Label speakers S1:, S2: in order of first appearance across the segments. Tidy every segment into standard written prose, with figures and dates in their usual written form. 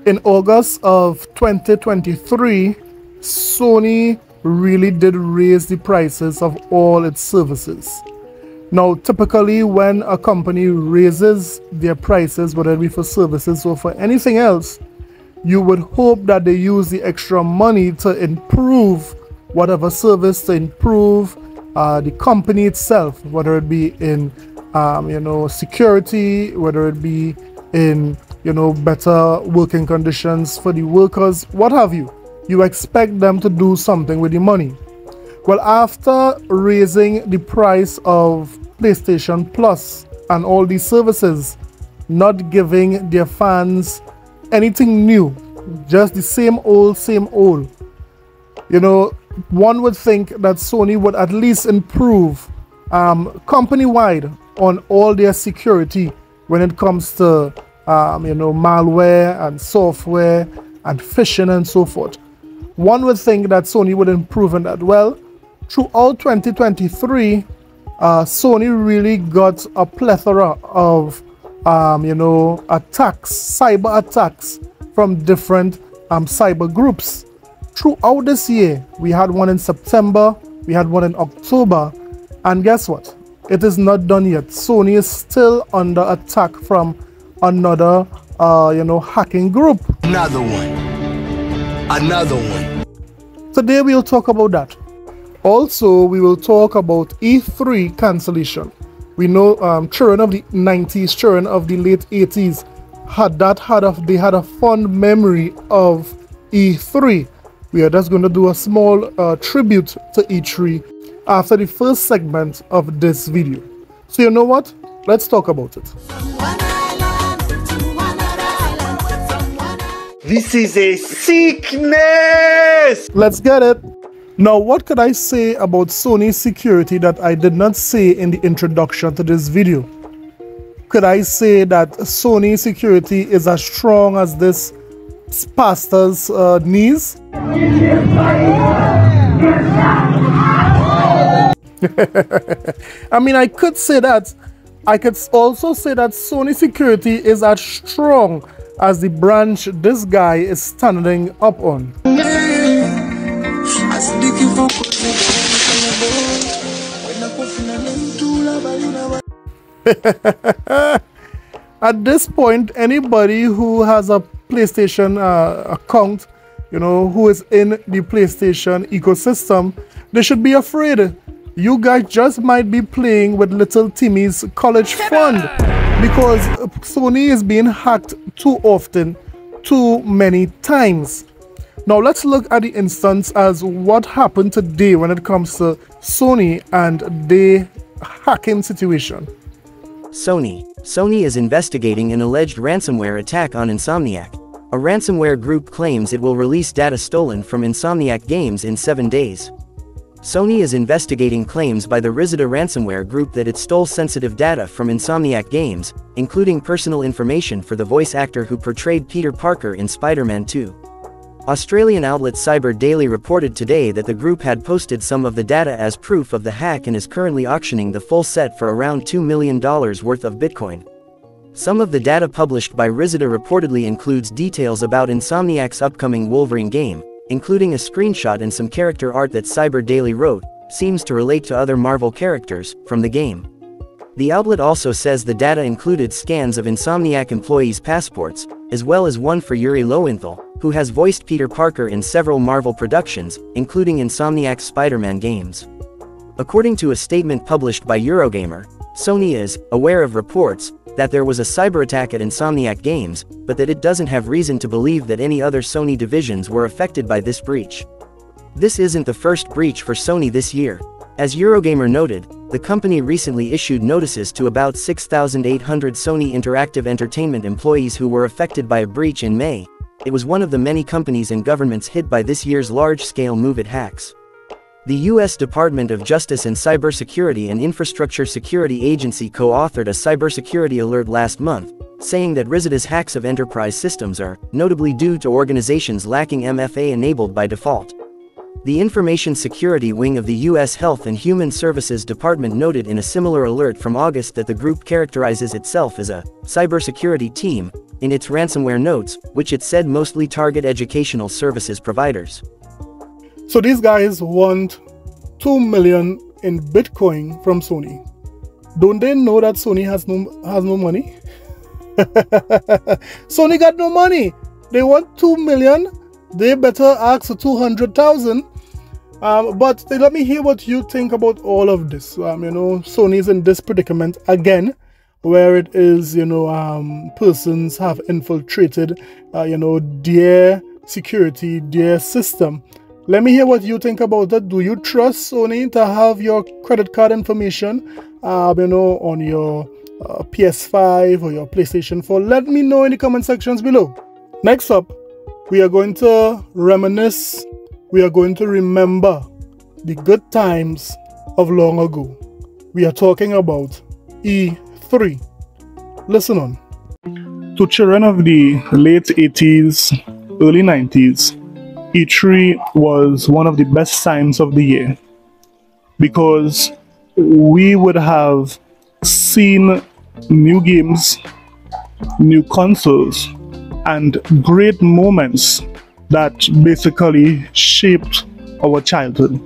S1: In August of 2023, Sony really did raise the prices of all its services. Now, typically when a company raises their prices, whether it be for services or for anything else, you would hope that they use the extra money to improve whatever service, to improve the company itself, whether it be in security, whether it be in better working conditions for the workers, what have you. You expect them to do something with the money. Well, after raising the price of PlayStation Plus and all these services, not giving their fans anything new, just the same old, one would think that Sony would at least improve company-wide on all their security when it comes to malware and software and phishing and so forth. One would think that Sony would improve in that. Well, throughout 2023, Sony really got a plethora of attacks, cyber attacks from different cyber groups. Throughout this year, we had one in September, we had one in October, and guess what? It is not done yet. Sony is still under attack from another hacking group.
S2: Another one.
S1: Today we'll talk about that. Also, we will talk about E3 cancellation. We know children of the 90s, children of the late 80s they had a fond memory of E3. We are just going to do a small tribute to E3 after the first segment of this video. So you know what? Let's talk about it.
S2: This is a sickness!
S1: Let's get it. Now, what could I say about Sony security that I did not say in the introduction to this video? Could I say that Sony security is as strong as this pastor's knees? I mean, I could say that. I could also say that Sony security is as strong as the branch this guy is standing up on. At this point, anybody who has a PlayStation account, who is in the PlayStation ecosystem, they should be afraid. You guys just might be playing with little Timmy's college fund, because Sony is being hacked too often, too many times. Now let's look at the instance as what happened today when it comes to Sony and the hacking situation.
S3: Sony is investigating an alleged ransomware attack on Insomniac. A ransomware group claims it will release data stolen from Insomniac games in 7 days. Sony is investigating claims by the Reminisce ransomware group that it stole sensitive data from Insomniac games, including personal information for the voice actor who portrayed Peter Parker in Spider-Man 2. Australian outlet Cyber Daily reported today that the group had posted some of the data as proof of the hack and is currently auctioning the full set for around $2 million worth of Bitcoin. Some of the data published by Reminisce reportedly includes details about Insomniac's upcoming Wolverine game, including a screenshot and some character art that Cyber Daily wrote, seems to relate to other Marvel characters from the game. The outlet also says the data included scans of Insomniac employees' passports, as well as one for Yuri Lowenthal, who has voiced Peter Parker in several Marvel productions, including Insomniac's Spider-Man games. According to a statement published by Eurogamer, Sony is aware of reports that there was a cyber attack at Insomniac Games, but that it doesn't have reason to believe that any other Sony divisions were affected by this breach. This isn't the first breach for Sony this year. As Eurogamer noted, the company recently issued notices to about 6,800 Sony Interactive Entertainment employees who were affected by a breach in May. It was one of the many companies and governments hit by this year's large-scale MOVEit hacks. The U.S. Department of Justice and Cybersecurity and Infrastructure Security Agency co-authored a cybersecurity alert last month, saying that Reminisce's hacks of enterprise systems are notably due to organizations lacking MFA enabled by default. The Information Security Wing of the U.S. Health and Human Services Department noted in a similar alert from August that the group characterizes itself as a cybersecurity team, in its ransomware notes, which it said mostly target educational services providers.
S1: So these guys want 2 million in Bitcoin from Sony. Don't they know that Sony has no money? Sony got no money. They want 2 million. They better ask for 200,000. But let me hear what you think about all of this. Sony's in this predicament again, where it is, persons have infiltrated, their security, their system. Let me hear what you think about that. Do you trust Sony to have your credit card information, on your PS5 or your PlayStation 4? Let me know in the comment sections below. Next up, we are going to reminisce. We are going to remember the good times of long ago. We are talking about E3. Listen on. To children of the late 80s, early 90s, E3 was one of the best times of the year because we would have seen new games, new consoles, and great moments that basically shaped our childhood.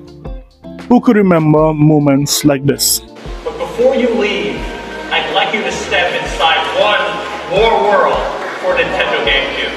S1: Who could remember moments like this?
S2: But before you leave, I'd like you to step inside one more world for Nintendo GameCube.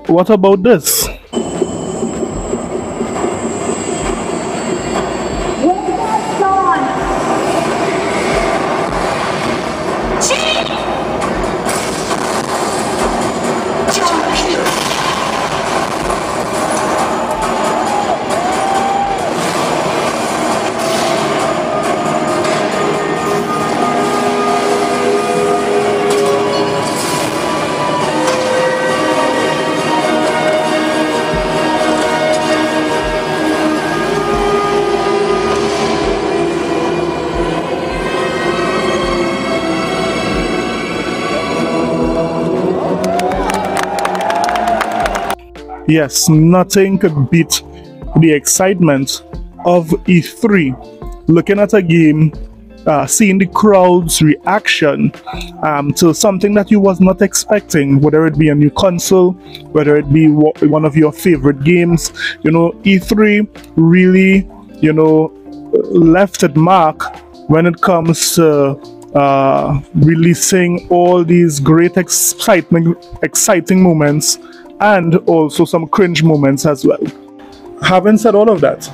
S1: What about this? Yes, nothing could beat the excitement of E3. Looking at a game, seeing the crowd's reaction to something that you was not expecting, whether it be a new console, whether it be one of your favorite games. E3 really, left its mark when it comes to releasing all these great exciting moments, and also some cringe moments as well. Having said all of that,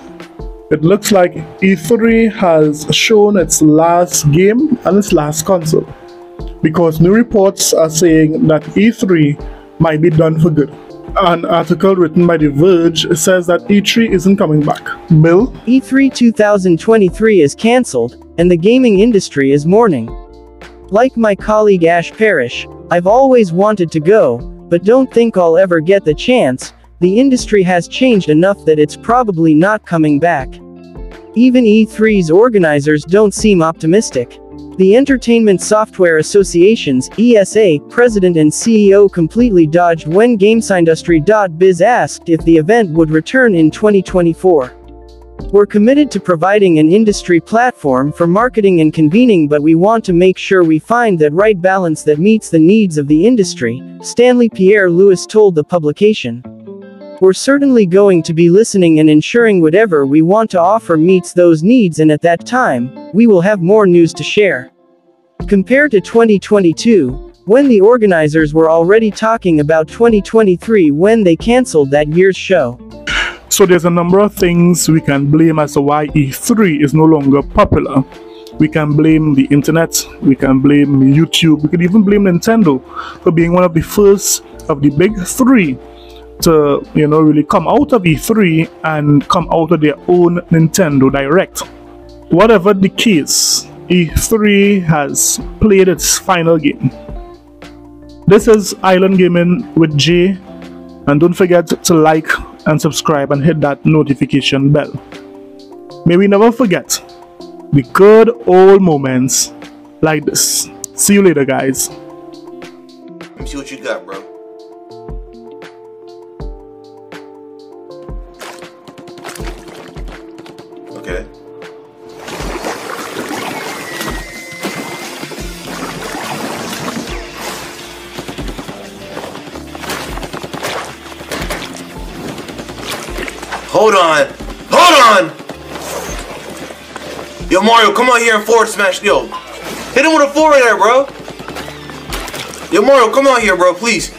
S1: it looks like E3 has shown its last game and its last console, because new reports are saying that E3 might be done for good. An article written by The Verge says that E3 isn't coming back. Bill?
S3: E3 2023 is cancelled, and the gaming industry is mourning. Like my colleague Ash Parrish, I've always wanted to go, but don't think I'll ever get the chance. The industry has changed enough that it's probably not coming back. Even E3's organizers don't seem optimistic. The Entertainment Software Association's ESA president and CEO completely dodged when GamesIndustry.biz asked if the event would return in 2024. We're committed to providing an industry platform for marketing and convening, but we want to make sure we find that right balance that meets the needs of the industry, Stanley Pierre-Louis told the publication. We're certainly going to be listening and ensuring whatever we want to offer meets those needs, and at that time, we will have more news to share. Compared to 2022,
S4: when the organizers were already talking about 2023 when they cancelled that year's show.
S1: So there's a number of things we can blame as to why E3 is no longer popular. We can blame the internet, we can blame YouTube, we could even blame Nintendo for being one of the first of the big three to, really come out of E3 and come out of their own Nintendo Direct. Whatever the case, E3 has played its final game. This is Island Gaming with Jay, and don't forget to like and subscribe and hit that notification bell. May we never forget the good old moments like this. See you later, guys.
S5: Let me see what you got, bro. Okay. Hold on! Hold on! Yo, Mario, come on here and forward smash. Yo, hit him with a forward there, bro. Yo, Mario, come on here, bro, please.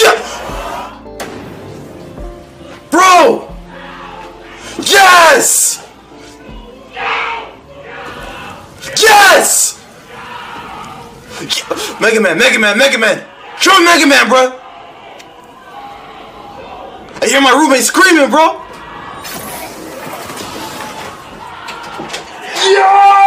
S5: Yeah! Bro! Yes! Yes! Mega Man, Mega Man, Mega Man! Show me Mega Man, bro! I hear my roommate screaming, bro! Yeah!